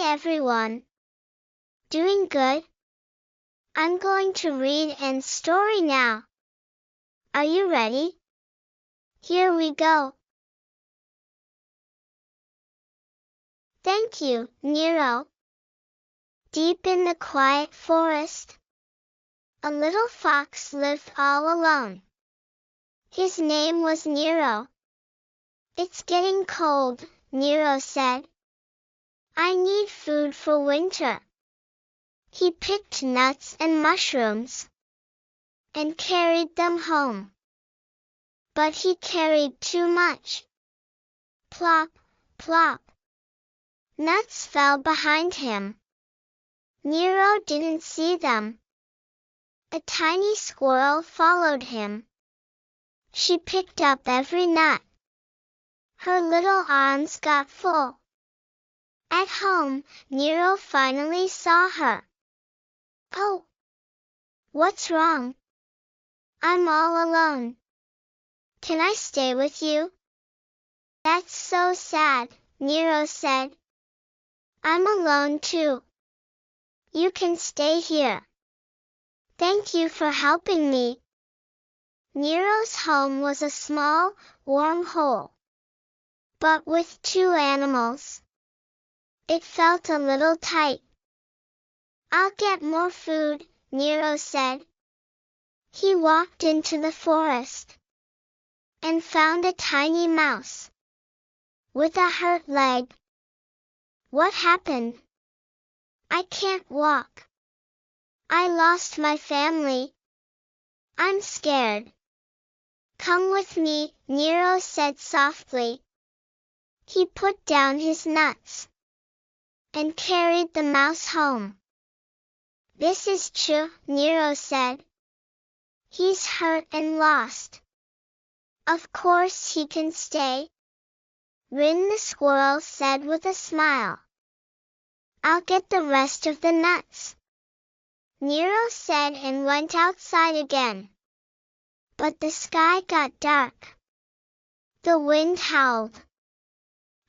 everyone. Doing good? I'm going to read an story now. Are you ready? Here we go. Thank you, Nero. Deep in the quiet forest, a little fox lived all alone. His name was Nero. It's getting cold, Nero said. I need food for winter. He picked nuts and mushrooms and carried them home. But he carried too much. Plop, plop. Nuts fell behind him. Nero didn't see them. A tiny squirrel followed him. She picked up every nut. Her little arms got full. At home, Nero finally saw her. Oh! What's wrong? I'm all alone. Can I stay with you? That's so sad, Nero said. I'm alone too. You can stay here. Thank you for helping me. Nero's home was a small, warm hole. But with two animals, it felt a little tight. I'll get more food, Nero said. He walked into the forest and found a tiny mouse with a hurt leg. What happened? I can't walk. I lost my family. I'm scared. Come with me, Nero said softly. He put down his nuts and carried the mouse home. This is true, Nero said. He's hurt and lost. Of course he can stay. Rin the squirrel said with a smile. I'll get the rest of the nuts. Nero said and went outside again. But the sky got dark. The wind howled.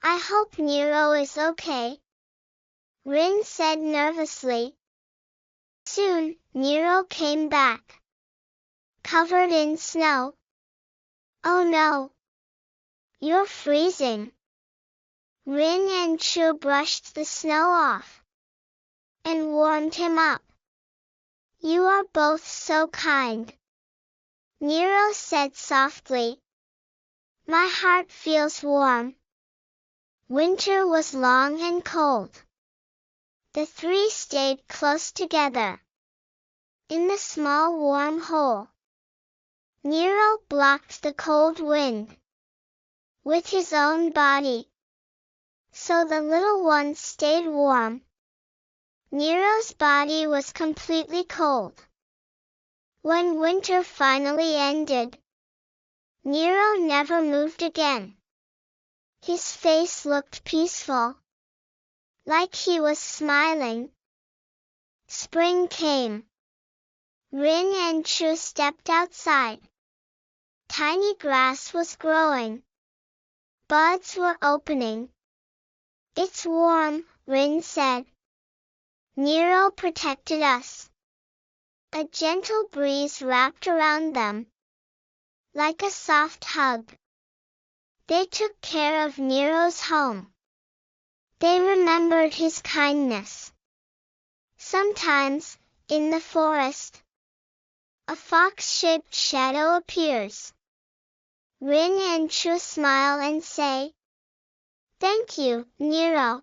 I hope Nero is okay, Rin said nervously. Soon, Nero came back, covered in snow. Oh no! You're freezing. Rin and Chu brushed the snow off and warmed him up. You are both so kind, Nero said softly. My heart feels warm. Winter was long and cold. The three stayed close together in the small warm hole. Nero blocked the cold wind with his own body, so the little ones stayed warm. Nero's body was completely cold. When winter finally ended, Nero never moved again. His face looked peaceful, like he was smiling. Spring came. Rin and Chu stepped outside. Tiny grass was growing. Buds were opening. It's warm, Rin said. Nero protected us. A gentle breeze wrapped around them, like a soft hug. They took care of Nero's home. They remembered his kindness. Sometimes, in the forest, a fox-shaped shadow appears. Rin and Chu smile and say, Thank you, Nero.